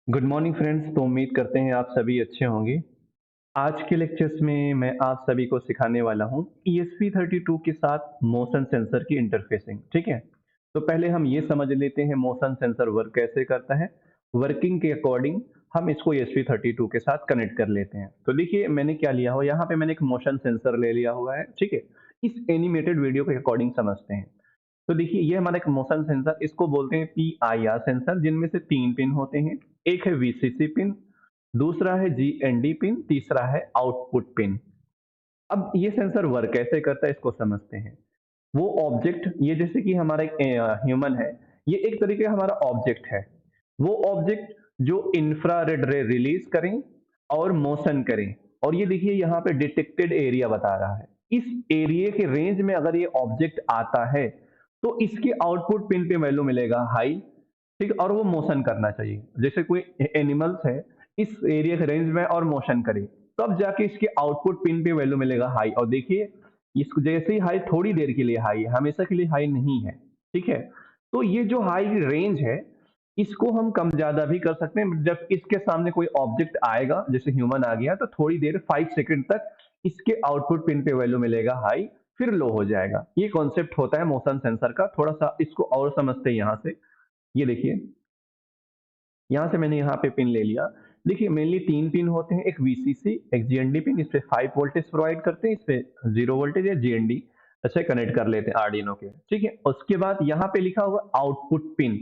Good morning friends. तो उम्मीद करते हैं आप सभी अच्छे होंगे। आज के लेक्चर्स में मैं आप सभी को सिखाने वाला हूँ ESP32 के साथ मोशन सेंसर की इंटरफेसिंग। ठीक है, तो पहले हम ये समझ लेते हैं मोशन सेंसर वर्क कैसे करता है। वर्किंग के अकॉर्डिंग हम इसको ESP32 के साथ कनेक्ट कर लेते हैं। तो देखिए मैंने क्या लिया हो, यहाँ पे मैंने एक मोशन सेंसर ले लिया हुआ है। ठीक है, इस एनिमेटेड वीडियो के अकॉर्डिंग समझते हैं। तो देखिए ये हमारा एक मोशन सेंसर, इसको बोलते हैं PIR सेंसर, जिनमें से 3 पिन होते हैं। एक है VCC पिन, दूसरा है GND पिन, तीसरा है आउटपुट पिन। अब ये सेंसर वर्क कैसे करता है इसको समझते हैं। वो ऑब्जेक्ट, ये जैसे कि हमारा एक ह्यूमन है, ये एक तरीके का हमारा ऑब्जेक्ट है। वो ऑब्जेक्ट जो इंफ्रारेड रे रिलीज करें और मोशन करें, और ये देखिए यहाँ पे डिटेक्टेड एरिया बता रहा है। इस एरिया के रेंज में अगर ये ऑब्जेक्ट आता है तो इसके आउटपुट पिन पे वैल्यू मिलेगा हाई। ठीक, और वो मोशन करना चाहिए। जैसे कोई एनिमल्स है, इस एरिया के रेंज में और मोशन करे, तब जाके इसके आउटपुट पिन पे वैल्यू मिलेगा हाई। और देखिए इसको जैसे ही हाई, थोड़ी देर के लिए हाई, हमेशा के लिए हाई नहीं है। ठीक है, तो ये जो हाई रेंज है, इसको हम कम ज्यादा भी कर सकते हैं। जब इसके सामने कोई ऑब्जेक्ट आएगा, जैसे ह्यूमन आ गया, तो थोड़ी देर 5 सेकंड तक इसके आउटपुट पिन पे वैल्यू मिलेगा हाई, फिर लो हो जाएगा। ये कॉन्सेप्ट होता है मोशन सेंसर का। थोड़ा सा इसको और समझते हैं यहाँ से। ये देखिए, यहाँ से मैंने यहाँ पे पिन ले लिया। देखिए मेनली 3 पिन होते हैं, एक VCC, एक GND पिन। इस पे 5 वोल्टेज प्रोवाइड करते हैं, इस पे 0 वोल्टेज है GND। अच्छा, कनेक्ट कर लेते हैं आर्डिनो के। ठीक है, उसके बाद यहाँ पे लिखा हुआ आउटपुट पिन।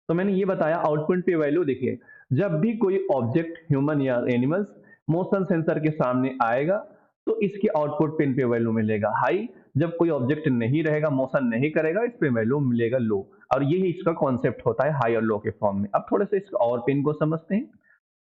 तो मैंने ये बताया आउटपुट पे वैल्यू। देखिए जब भी कोई ऑब्जेक्ट, ह्यूमन या एनिमल्स, मोशन सेंसर के सामने आएगा तो इसके आउटपुट पिन पे वैल्यू मिलेगा हाई। जब कोई ऑब्जेक्ट नहीं रहेगा, मोशन नहीं करेगा, इस पे वैल्यू मिलेगा लो। और यही इसका कॉन्सेप्ट होता है हाई और लो के फॉर्म में। अब थोड़े से इसका और पिन को समझते हैं।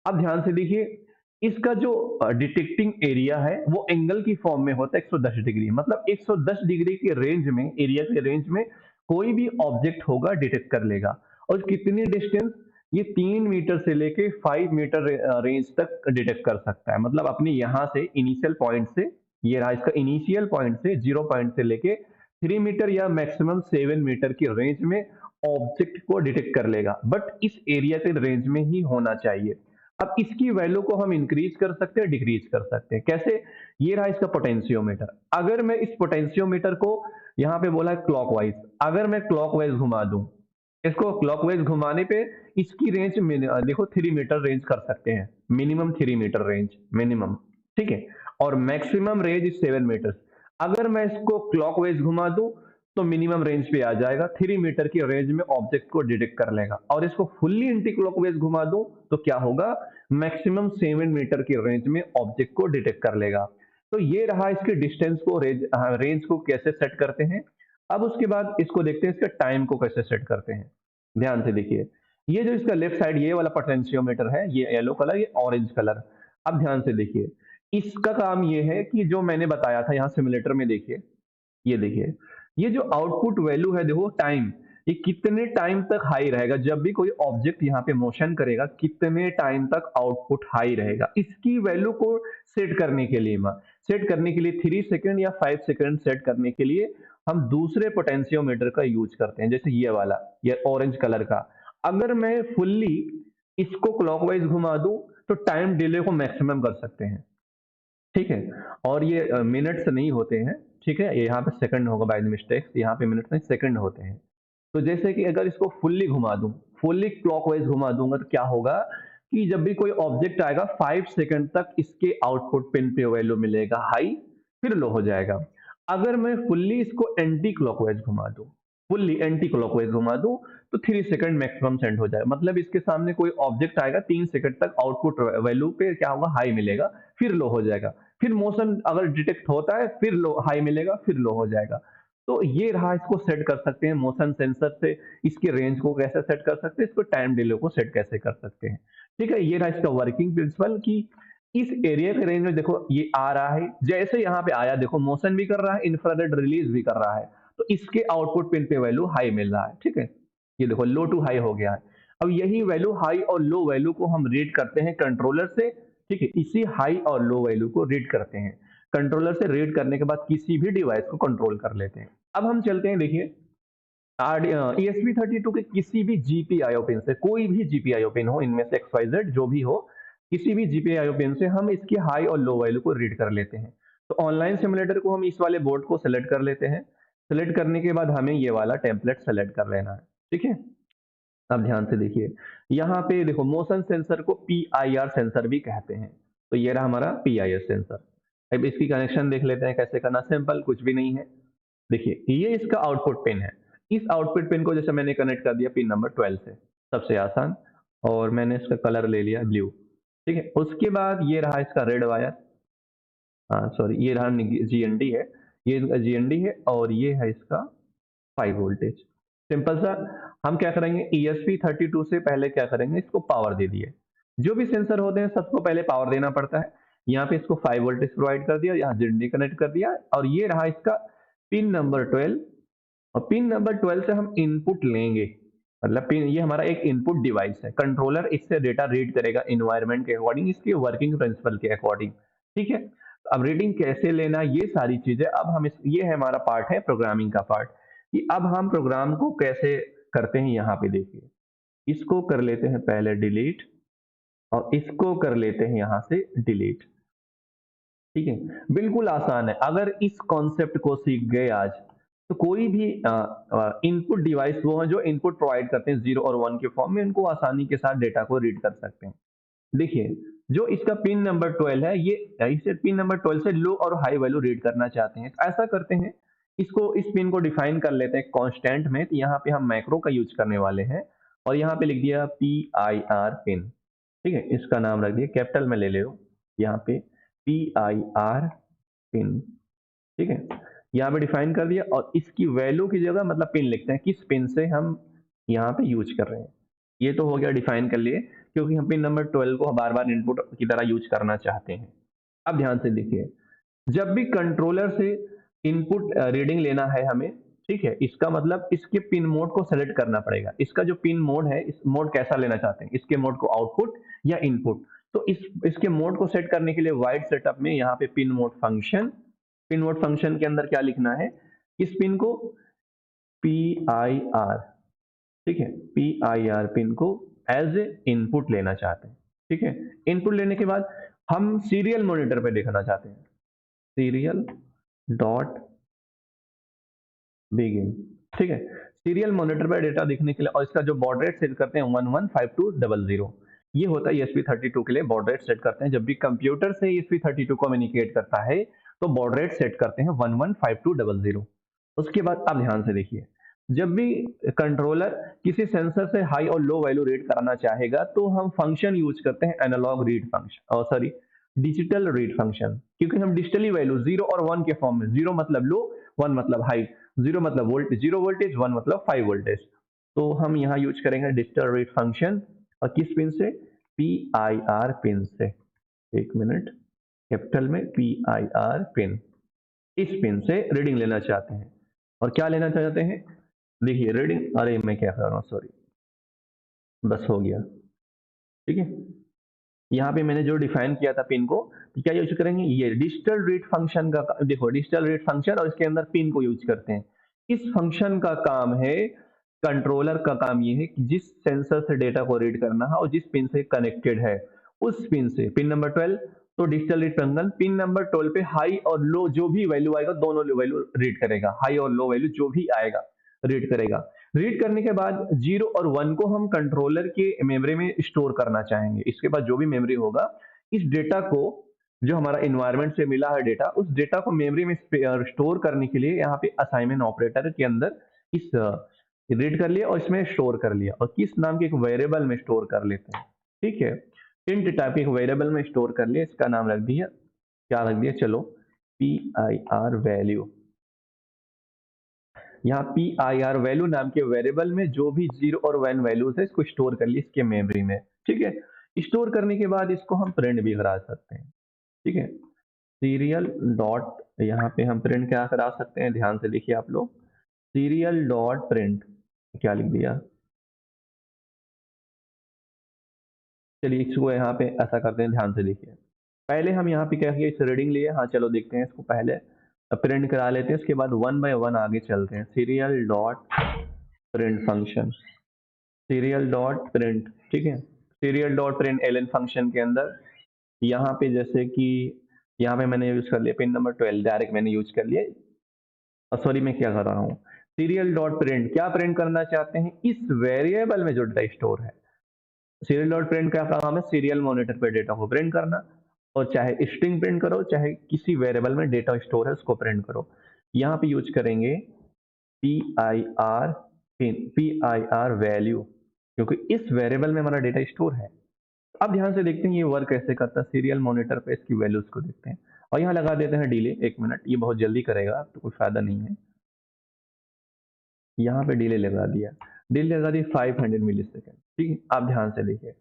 अब ध्यान से देखिए, इसका जो डिटेक्टिंग एरिया है वो एंगल की फॉर्म में होता है 110 डिग्री। मतलब 110 डिग्री के रेंज में, एरिया के रेंज में कोई भी ऑब्जेक्ट होगा डिटेक्ट कर लेगा। और कितनी डिस्टेंस, ये 3 मीटर से लेके 5 मीटर रेंज तक डिटेक्ट कर सकता है। मतलब अपने यहाँ से इनिशियल पॉइंट से, ये रहा इसका इनिशियल पॉइंट से, 0 पॉइंट से लेके 3 मीटर या मैक्सिमम 7 मीटर की रेंज में ऑब्जेक्ट को डिटेक्ट कर लेगा। बट इस एरिया के रेंज में ही होना चाहिए। अब इसकी वैल्यू को हम इंक्रीज कर सकते हैं, डिक्रीज कर सकते हैं। कैसे? ये रहा इसका पोटेंशियोमीटर। अगर मैं इस पोटेंशियोमीटर को, यहाँ पे बोला है क्लॉकवाइज, अगर मैं क्लॉकवाइज घुमा दूं, इसको क्लॉकवाइज घुमाने पे इसकी रेंज देखो 3 मीटर रेंज कर सकते हैं। Minimum 3 metre range, minimum. ठीक है, और मैक्सिमम रेंज इज 7 मीटर। अगर मैं इसको क्लॉकवाइज घुमा दूं तो मिनिमम रेंज पे आ जाएगा, 3 मीटर की रेंज में ऑब्जेक्ट को डिटेक्ट कर लेगा। और इसको फुल्ली एंटी क्लॉकवाइज घुमा दूं तो क्या होगा, मैक्सिमम 7 मीटर की रेंज में ऑब्जेक्ट को डिटेक्ट कर लेगा। तो ये रहा इसके डिस्टेंस को, रेंज को कैसे सेट करते हैं। अब उसके बाद इसको देखते हैं इसका टाइम को कैसे सेट करते हैं। ध्यान से देखिए, ये जो इसका लेफ्ट साइड ये वाला पोटेंशियोमीटर है, ये येलो कलर, ये ऑरेंज कलर। अब ध्यान से देखिए, इसका काम ये है कि जो मैंने बताया था यहाँ सिमुलेटर में, देखिए ये देखिए, ये जो आउटपुट वैल्यू है, देखो टाइम, ये कितने टाइम तक हाई रहेगा। जब भी कोई ऑब्जेक्ट यहाँ पे मोशन करेगा, कितने टाइम तक आउटपुट हाई रहेगा, इसकी वैल्यू को सेट करने के लिए, 3 सेकंड या 5 सेकंड सेट करने के लिए हम दूसरे पोटेंशियोमीटर का यूज करते हैं, जैसे ये वाला, ये ऑरेंज कलर का। अगर मैं फुल्ली इसको क्लॉकवाइज घुमा दूं तो टाइम डिले को मैक्सिमम कर सकते हैं। ठीक है, और ये मिनट्स नहीं होते हैं। ठीक है, ये यहाँ पे सेकंड होगा बाय मिस्टेक, यहाँ पे मिनट नहीं सेकंड होते हैं। तो जैसे कि अगर इसको फुल्ली घुमा दूं, फुल्ली क्लॉकवाइज घुमा दूंगा, तो क्या होगा कि जब भी कोई ऑब्जेक्ट आएगा 5 सेकंड तक इसके आउटपुट पिन पे वैल्यू मिलेगा हाई, फिर लो हो जाएगा। अगर मैं फुल्ली इसको एंटी क्लॉकवाइज घुमा दूं, फुल्ली एंटी क्लॉकवाइज घुमा दूं, तो 3 सेकंड मैक्सिमम सेंड हो जाएगा। मतलब इसके सामने कोई ऑब्जेक्ट आएगा, 3 सेकंड तक आउटपुट वैल्यू पे क्या होगा, हाई मिलेगा, फिर लो हो जाएगा। फिर मोशन अगर डिटेक्ट होता है, फिर लो हाई मिलेगा, फिर लो हो जाएगा। तो ये रहा, इसको सेट कर सकते हैं मोशन सेंसर से। इसके रेंज को कैसे सेट कर सकते हैं, इसको टाइम डिले को सेट कैसे कर सकते हैं। ठीक है, ये रहा इसका वर्किंग प्रिंसिपल कि इस एरिया के रेंज में देखो ये आ रहा है, जैसे यहाँ पे आया देखो मोशन भी कर रहा है, इंफ्रारेड रिलीज भी कर रहा है, तो इसके आउटपुट पिन पे वैल्यू हाई मिल रहा है। ठीक है, ये देखो लो टू हाई हो गया है। अब यही वैल्यू, हाई और लो वैल्यू को हम रीड करते हैं कंट्रोलर से। ठीक है, इसी हाई और लो वैल्यू को रीड करते हैं कंट्रोलर से। रीड करने के बाद किसी भी डिवाइस को कंट्रोल कर लेते हैं। अब हम चलते हैं, देखिए ESP32 के किसी भी GPIO पिन से, कोई भी GPIO पिन हो इनमें से XYZ जो भी हो, किसी भी GPIO पिन से हम इसकी हाई और लो वैल्यू को रीड कर लेते हैं। तो ऑनलाइन सिमुलेटर को हम इस वाले बोर्ड को सेलेक्ट कर लेते हैं। सेलेक्ट करने के बाद हमें ये वाला टेम्पलेट सेलेक्ट कर लेना है, ठीक है। अब ध्यान से देखिए, यहाँ पे देखो मोशन सेंसर को PIR सेंसर भी कहते हैं। तो ये रहा हमारा PIR सेंसर। अब इसकी कनेक्शन देख लेते हैं कैसे करना, सिंपल कुछ भी नहीं है। देखिए ये इसका आउटपुट पिन है। इस आउटपुट पिन को जैसे मैंने कनेक्ट कर दिया पिन नंबर 12 से, सबसे आसान, और मैंने इसका कलर ले लिया ब्लू, ठीक है। उसके बाद ये रहा इसका रेड वायर, हाँ सॉरी ये रहा GND है, ये इसका GND है और ये है इसका 5 वोल्टेज। सिंपल सा, हम क्या करेंगे ESP32 से पहले क्या करेंगे, इसको पावर दे दिए। जो भी सेंसर होते हैं सबको पहले पावर देना पड़ता है। यहाँ पे इसको 5 वोल्टेज प्रोवाइड कर दिया, यहाँ GND कनेक्ट कर दिया, और ये रहा इसका पिन नंबर 12। और पिन नंबर 12 से हम इनपुट लेंगे, मतलब पिन, ये हमारा एक इनपुट डिवाइस है, कंट्रोलर इससे डेटा रीड करेगा इन्वायरमेंट के अकॉर्डिंग, इसके वर्किंग प्रिंसिपल के अकॉर्डिंग, ठीक है। अब रीडिंग कैसे लेना, ये सारी चीजें अब हम ये है हमारा पार्ट है प्रोग्रामिंग का पार्ट, कि अब हम प्रोग्राम को कैसे करते हैं। यहाँ पे देखिए, इसको कर लेते हैं पहले डिलीट, और इसको कर लेते हैं यहाँ से डिलीट, ठीक है। बिल्कुल आसान है, अगर इस कॉन्सेप्ट को सीख गए आज, तो कोई भी इनपुट डिवाइस वो है जो इनपुट प्रोवाइड करते हैं 0 और 1 के फॉर्म में, उनको आसानी के साथ डेटा को रीड कर सकते हैं। देखिए, जो इसका पिन नंबर 12 है, ये इसे पिन नंबर 12 से लो और हाई वैल्यू रीड करना चाहते हैं, तो ऐसा करते हैं, इसको इस पिन को डिफाइन कर लेते हैं कांस्टेंट में। तो यहाँ पे हम मैक्रो का यूज करने वाले हैं, और यहाँ पे लिख दिया PIR पिन, ठीक है। इसका नाम रख दिया, कैपिटल में ले ले यहाँ पे PIR पिन, ठीक है। यहाँ पे डिफाइन कर दिया, और इसकी वैल्यू की जगह मतलब पिन लिखते हैं, किस पिन से हम यहाँ पे यूज कर रहे हैं। ये तो हो गया डिफाइन कर लिए, क्योंकि हम पिन नंबर 12 को बार बार इनपुट की तरह यूज करना चाहते हैं। अब ध्यान से देखिए, जब भी कंट्रोलर से इनपुट रीडिंग लेना है हमें, ठीक है, इसका मतलब इसके पिन मोड को सेलेक्ट करना पड़ेगा। इसका जो पिन मोड है, इस मोड कैसा लेना चाहते हैं, इसके मोड को आउटपुट या इनपुट। तो इसके मोड को सेट करने के लिए वाइड सेटअप में यहाँ पे pin mode function, pin mode function के अंदर क्या लिखना है, इस पिन को PIR, ठीक है, PIR पिन को एज ए इनपुट लेना चाहते हैं, ठीक है। इनपुट लेने के बाद हम सीरियल मॉनिटर पे देखना चाहते हैं, सीरियल डॉट बिगिन, ठीक है। सीरियल मॉनिटर पर डेटा देखने के लिए, और इसका जो बॉड रेट सेट करते हैं 115200, ये होता है ESP32 के लिए बॉड रेट सेट करते हैं। जब भी कंप्यूटर से ESP32 कम्युनिकेट करता है, तो बॉड रेट सेट करते हैं 115200। उसके बाद अब ध्यान से देखिए, जब भी कंट्रोलर किसी सेंसर से हाई और लो वैल्यू रीड कराना चाहेगा, तो हम फंक्शन यूज करते हैं एनालॉग रीड फंक्शन, और सॉरी डिजिटल रीड फंक्शन, क्योंकि हम डिजिटली वैल्यू 0 और 1 के फॉर्म में, 0 मतलब लो, 1 मतलब हाई, 0 मतलब वोल्ट 0 वोल्टेज, 1 मतलब 5 वोल्टेज। तो हम यहाँ यूज करेंगे डिजिटल रीड फंक्शन, और किस पिन से, PIR पिन से। एक मिनट, कैपिटल में PIR पिन, इस पिन से रीडिंग लेना चाहते हैं। और क्या लेना चाहते हैं, देखिए रीडिंग, अरे मैं क्या कर रहा हूँ, सॉरी, बस हो गया, ठीक है। यहाँ पे मैंने जो डिफाइन किया था पिन को, तो क्या यूज करेंगे, ये डिजिटल रीड फंक्शन का, देखो डिजिटल रीड फंक्शन और इसके अंदर पिन को यूज करते हैं। इस फंक्शन का काम है, कंट्रोलर का काम ये है कि जिस सेंसर से डेटा को रीड करना है और जिस पिन से कनेक्टेड है, उस पिन से, पिन नंबर 12, तो digital read function pin number 12 पे हाई और लो जो भी वैल्यू आएगा, दोनों वैल्यू रीड करेगा, हाई और लो वैल्यू जो भी आएगा रीड करेगा। रीड करने के बाद 0 और 1 को हम कंट्रोलर के मेमोरी में स्टोर करना चाहेंगे। इसके बाद जो भी मेमोरी होगा, इस डेटा को, जो हमारा इन्वायरमेंट से मिला है डेटा, उस डेटा को मेमोरी में स्टोर करने के लिए यहाँ पे असाइनमेंट ऑपरेटर के अंदर इस रीड कर लिया और इसमें स्टोर कर लिया, और किस नाम के एक वेरिएबल में स्टोर कर लेते हैं, ठीक है। इंट टाइप के एक वेरिएबल में स्टोर कर लिया, इसका नाम रख दिया, क्या रख दिया, चलो PIR वैल्यू। यहाँ PIR वैल्यू नाम के वेरिएबल में जो भी 0 और 1 वैल्यूज है, इसको स्टोर कर लिया इसके मेमोरी में, ठीक है। स्टोर करने के बाद इसको हम प्रिंट भी करा सकते हैं, ठीक है। सीरियल डॉट, यहाँ पे हम प्रिंट क्या करा सकते हैं, ध्यान से देखिए आप लोग, सीरियल डॉट प्रिंट, क्या लिख दिया, चलिए इसको यहाँ पे ऐसा करते हैं, ध्यान से देखिए। पहले हम यहाँ पे क्या किया, इस रीडिंग लिए, हाँ चलो देखते हैं इसको, पहले प्रिंट करा लेते हैं, इसके बाद 1 बाय 1 आगे चलते हैं। Serial dot print function, serial dot print, ठीक है। Serial dot print ln function के अंदर यहाँ पे जैसे कि यहाँ पे मैंने यूज कर लिया पिन नंबर 12, डायरेक्ट मैंने यूज कर लिया। सॉरी, मैं क्या कर रहा हूँ, सीरियल डॉट प्रिंट क्या प्रिंट करना चाहते हैं, इस वेरिएबल में जो डेटा स्टोर है। सीरियल डॉट प्रिंट का काम है सीरियल मॉनिटर पे डेटा को प्रिंट करना, और चाहे स्ट्रिंग प्रिंट करो चाहे किसी वेरिएबल में डेटा स्टोर है उसको प्रिंट करो। यहाँ पे यूज करेंगे P I are PIR value, क्योंकि इस वेरिएबल में हमारा डेटा स्टोर है। अब ध्यान से देखते हैं ये वर्क कैसे करता है, सीरियल मॉनिटर पे इसकी वैल्यूज को देखते हैं। और यहाँ लगा देते हैं डिले 1 मिनट, ये बहुत जल्दी करेगा तो कोई फायदा नहीं है। यहाँ पे डिले लगा दिया, डिले लगा दी 500 मिली सेकेंड, ठीक है। आप ध्यान से देखिए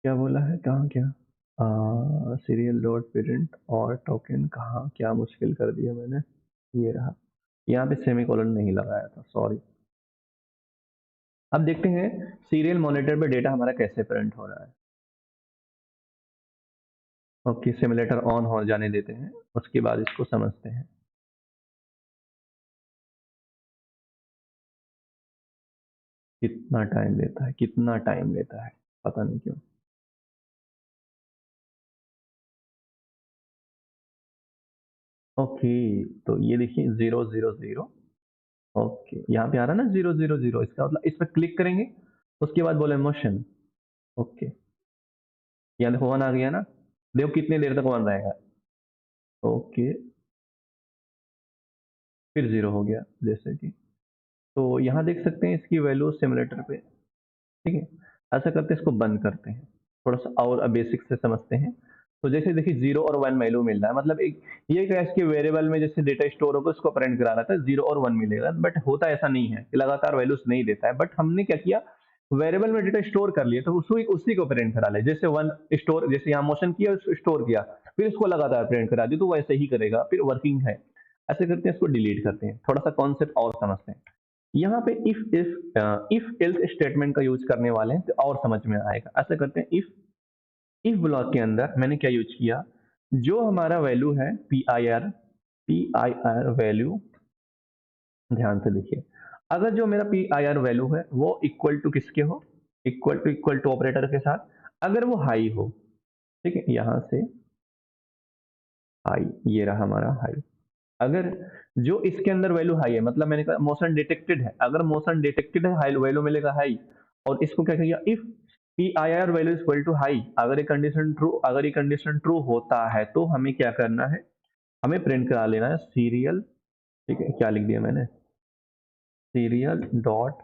क्या बोला है, कहाँ क्या सीरियल डॉट प्रिंट और टोकन, कहाँ क्या मुश्किल कर दिया मैंने, ये रहा। यहाँ पे सेमीकोलन नहीं लगाया था, सॉरी। अब देखते हैं सीरियल मॉनिटर पे डेटा हमारा कैसे प्रिंट हो रहा है। ओके, सिमुलेटर ऑन हो जाने देते हैं, उसके बाद इसको समझते हैं। कितना टाइम लेता है, कितना टाइम लेता है, पता नहीं क्यों। ओके, तो ये देखिए 000, ओके यहाँ पे आ रहा है ना 000, इसका मतलब इस पर क्लिक करेंगे, उसके बाद बोले मोशन। ओके, यहाँ देखो 1 आ गया ना, देखो कितनी देर तक 1 रहेगा। ओके, फिर 0 हो गया जैसे कि, तो यहाँ देख सकते हैं इसकी वैल्यू सिमुलेटर पे, ठीक है। ऐसा करते हैं, इसको बंद करते हैं, थोड़ा सा और बेसिक से समझते हैं। तो जैसे देखिए 0 और 1 वैल्यू मिल रहा है, मतलब एक ये कैश के वेरिएबल में जैसे डेटा स्टोर होगा उसको प्रिंट करा रहा था, 0 और 1 मिलेगा, बट होता ऐसा नहीं है कि लगातार वैल्यूज नहीं देता है। बट हमने क्या किया, वेरिएबल में डेटा स्टोर कर लिया तो उसी को प्रिंट करा ले, जैसे 1 स्टोर, जैसे यहाँ मोशन किया स्टोर किया, फिर इसको लगातार प्रिंट करा दी, तो वैसे ही करेगा, फिर वर्किंग है। ऐसे करते हैं, इसको डिलीट करते हैं, थोड़ा सा कॉन्सेप्ट और समझते हैं। यहाँ पे इफ एल्स स्टेटमेंट का यूज करने वाले हैं तो और समझ में आएगा। ऐसा करते हैं, इफ ब्लॉक के अंदर मैंने क्या यूज किया, जो हमारा वैल्यू है पी आई आर वैल्यू, ध्यान से देखिए, अगर जो मेरा पी आई आर वैल्यू है वो इक्वल टू किसके हो, इक्वल टू ऑपरेटर के साथ, अगर वो हाई हो, ठीक है, यहाँ से हाई, ये रहा हमारा हाई। अगर जो इसके अंदर वैल्यू हाई है, मतलब मैंने कहा मोशन डिटेक्टेड है, अगर मोशन डिटेक्टेड है हाई वैल्यू मिलेगा हाई। और इसको क्या किया, if P I R value is equal to high, अगर ये कंडीशन ट्रू होता है तो हमें क्या करना है, हमें प्रिंट करा लेना है सीरियल, ठीक है, क्या लिख दिया मैंने, सीरियल डॉट,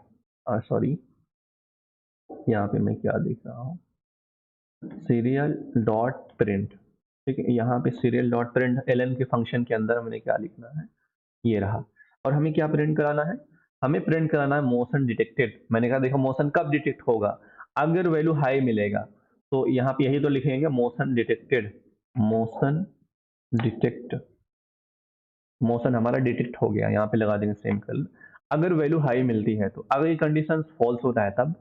सॉरी यहाँ पे मैं क्या देख रहा हूँ, सीरियल डॉट प्रिंट, ठीक है। यहाँ पे serial dot print L N के फंक्शन के अंदर मैंने क्या लिखना है, ये रहा। और हमें क्या प्रिंट कराना है, हमें प्रिंट कराना है मोशन डिटेक्टेड। मैंने कहा देखो मोशन कब डिटेक्ट होगा, अगर वैल्यू हाई मिलेगा, तो यहाँ पे यही तो लिखेंगे motion detected, motion detect, motion हमारा डिटेक्ट हो गया, यहाँ पे लगा देंगे सेम कल। अगर वैल्यू हाई मिलती है तो, अगर ये कंडीशन फॉल्स होता है तब,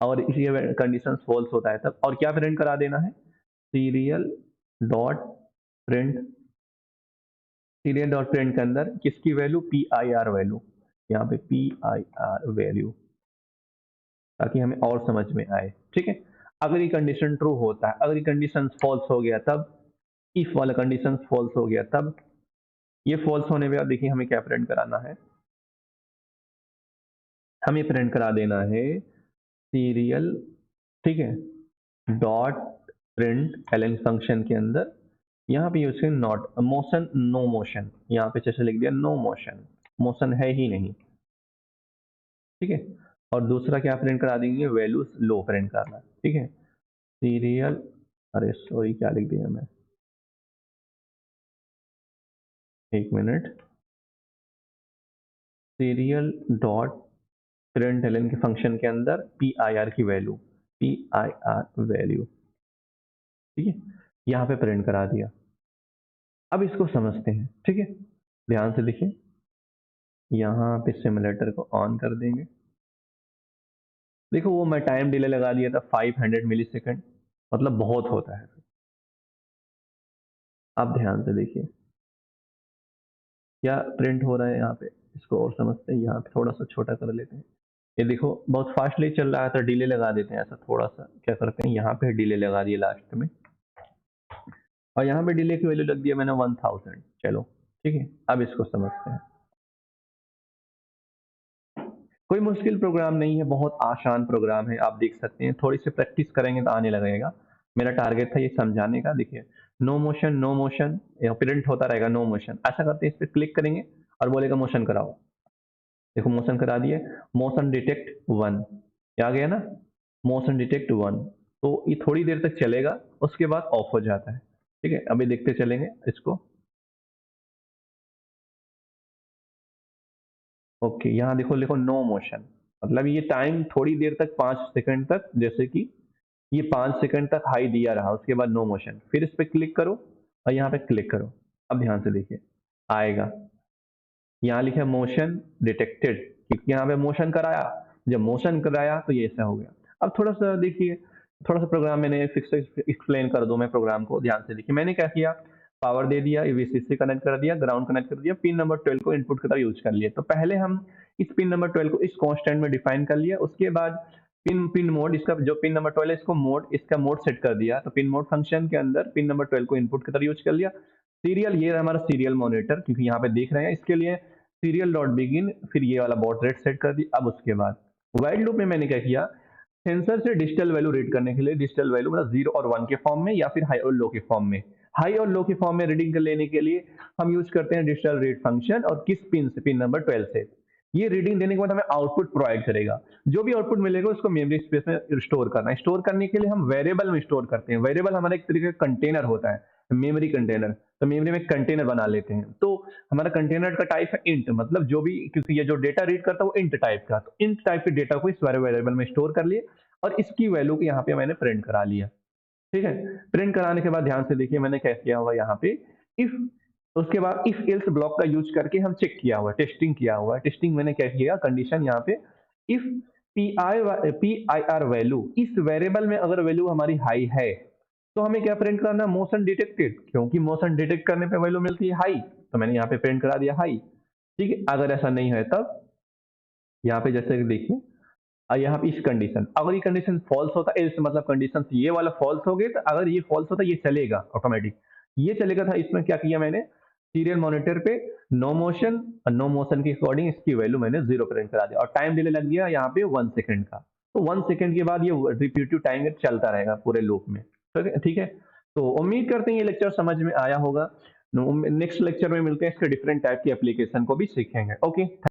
और इसी कंडीशन फॉल्स होता है तब, और क्या प्रिंट करा देना है, serial dot print, serial dot print के अंदर किसकी value, P I R value, यहाँ पे पी आई आर वैल्यू, ताकि हमें और समझ में आए, ठीक है। अगर ये कंडीशन ट्रू होता है, अगर ये कंडीशन फॉल्स हो गया तब, इफ वाला कंडीशन फॉल्स हो गया तब, ये फॉल्स होने पे देखिए हमें क्या प्रिंट कराना है, हमें प्रिंट करा देना है सीरियल, ठीक है, डॉट प्रिंट एलन फंक्शन के अंदर, यहाँ पे use not motion, no motion, यहाँ पे जैसे लिख दिया नो मोशन, मोशन है ही नहीं, ठीक है। और दूसरा क्या प्रिंट करा देंगे, वैल्यूज लो प्रिंट करना, ठीक है, सीरियल, अरे सॉरी क्या लिख दिया मैं, 1 minute, serial dot print L N के फंक्शन के अंदर पी आई आर की value, P I R value, ठीक है, यहाँ पे प्रिंट करा दिया। अब इसको समझते हैं, ठीक है, ध्यान से देखिए, यहाँ पे सिमुलेटर को ऑन कर देंगे। देखो वो मैं टाइम डिले लगा दिया था 500 मिली सेकेंड, मतलब बहुत होता है। अब ध्यान से देखिए, क्या प्रिंट हो रहा है यहाँ पे, इसको और समझते हैं। यहाँ पे थोड़ा सा छोटा कर लेते हैं। ये देखो बहुत फास्टली चल रहा है तो डिले लगा देते हैं। ऐसा थोड़ा सा क्या करते हैं, यहाँ पे डिले लगा दिए लास्ट में, और यहाँ पे डिले की वैल्यू लग दिया मैंने 1000। चलो ठीक है, अब इसको समझते हैं। कोई मुश्किल प्रोग्राम नहीं है, बहुत आसान प्रोग्राम है। आप देख सकते हैं, थोड़ी सी प्रैक्टिस करेंगे तो आने लगेगा। मेरा टारगेट था ये समझाने का। देखिए no motion, no motion, print होता रहेगा नो मोशन। ऐसा करते हैं, इस पर क्लिक करेंगे और बोलेगा मोशन कराओ। देखो मोशन करा दिए, मोशन डिटेक्ट 1, आ गया ना, मोशन डिटेक्ट 1। तो ये थोड़ी देर तक चलेगा, उसके बाद ऑफ हो जाता है। ठीक है, अभी देखते चलेंगे इसको। ओके, यहाँ देखो लिखो नो मोशन, मतलब ये टाइम थोड़ी देर तक 5 सेकंड तक, जैसे कि ये 5 सेकंड तक हाई दिया रहा, उसके बाद नो मोशन। फिर इस पे क्लिक करो और यहाँ पे क्लिक करो। अब ध्यान से देखिए, आएगा यहाँ लिखा है मोशन डिटेक्टेड, क्योंकि यहाँ पे मोशन कराया। जब मोशन कराया तो ये ऐसा हो गया। अब थोड़ा सा देखिए, थोड़ा सा प्रोग्राम मैंने फिक्स एक्सप्लेन कर दूं मैं प्रोग्राम को। ध्यान से देखिए, मैंने क्या किया, पावर दे दिया, वीसीसी कनेक्ट कर दिया, ग्राउंड कनेक्ट कर दिया, पिन नंबर 12 को इनपुट की तरह यूज कर लिया। तो पहले हम इस पिन नंबर 12 को इस कांस्टेंट में डिफाइन कर लिया। उसके बाद पिन पिन मोड, इसका जो पिन नंबर 12 है इसको मोड, इसका मोड सेट कर दिया। तो पिन मोड फंक्शन के अंदर पिन नंबर 12 को इनपुट की तरह यूज कर लिया। सीरियल, ये हमारा सीरियल मॉनिटर, क्योंकि यहाँ पे देख रहे हैं, इसके लिए सीरियल डॉट बिगिन, फिर ये वाला बॉट रेट सेट कर दी। अब उसके बाद वाइल लूप में मैंने क्या किया, सेंसर से डिजिटल वैल्यू रीड करने के लिए, डिजिटल वैल्यू मतलब 0 और 1 के फॉर्म में, या फिर हाई और लो के फॉर्म में। हाई और लो के फॉर्म में रीडिंग कर लेने के लिए हम यूज करते हैं डिजिटल रीड फंक्शन। और किस पिन से, पिन नंबर 12 से। ये रीडिंग देने के बाद हमें आउटपुट प्रोवाइड करेगा। जो भी आउटपुट मिलेगा उसको मेमोरी स्पेस में स्टोर करना है। स्टोर करने के लिए हम वेरिएबल में स्टोर करते हैं। वेरिएबल हमारा एक तरीके का कंटेनर होता है, मेमोरी कंटेनर। तो मेमोरी में कंटेनर बना लेते हैं। तो हमारा कंटेनर का टाइप है इंट, मतलब जो भी, क्योंकि ये जो डेटा रीड करता है वो इंट टाइप का। तो इंट टाइप के डेटा को इस वेरिएबल में स्टोर कर लिए, और इसकी वैल्यू को यहाँ पे मैंने प्रिंट करा लिया। ठीक है, प्रिंट कराने के बाद ध्यान से देखिए मैंने क्या किया हुआ यहाँ पे, इफ, उसके बाद इफ एल्स ब्लॉक का यूज करके हम चेक किया हुआ, टेस्टिंग किया हुआ है। टेस्टिंग मैंने क्या किया, कंडीशन यहाँ पे, if P I R value, इस वेरिएबल में अगर वैल्यू हमारी हाई है तो हमें क्या प्रिंट करना, मोशन डिटेक्टेड, क्योंकि मोशन डिटेक्ट करने पे वैल्यू मिलती है हाई। तो मैंने यहाँ पे प्रिंट करा दिया हाई। ठीक है, अगर ऐसा नहीं है तब यहाँ पे जैसे कि देखिए, यहाँ पे इस कंडीशन, अगर ये कंडीशन फॉल्स होता है, एल्स मतलब कंडीशन ये वाला फॉल्स हो गए, तो अगर ये फॉल्स होता है ये चलेगा ऑटोमेटिक, ये चलेगा था। इसमें क्या किया मैंने, सीरियल मॉनिटर पे नो मोशन, और नो मोशन के अकॉर्डिंग इसकी वैल्यू मैंने 0 प्रिंट करा दिया, और टाइम डिले लग गया यहाँ पे 1 सेकंड का। तो 1 सेकंड के बाद ये रिपीटिव टाइम चलता रहेगा पूरे लूप में। ठीक है, ठीक है। तो उम्मीद करते हैं ये लेक्चर समझ में आया होगा। नेक्स्ट लेक्चर में मिलते हैं, इसके डिफरेंट टाइप की एप्लीकेशन को भी सीखेंगे। ओके।